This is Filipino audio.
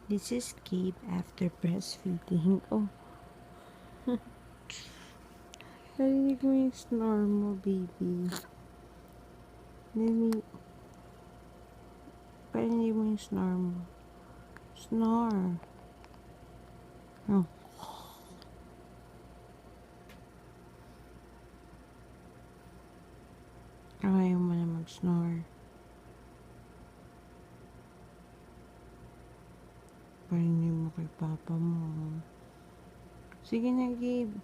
This is Gabe after breastfeeding. Oh, narinig mo yung snore mo, baby. Parinig mo yung snore mo. Snore. Oh. Ayaw mo na mag-snore. Parinig mo kay papa mo. Sige na, Gabe.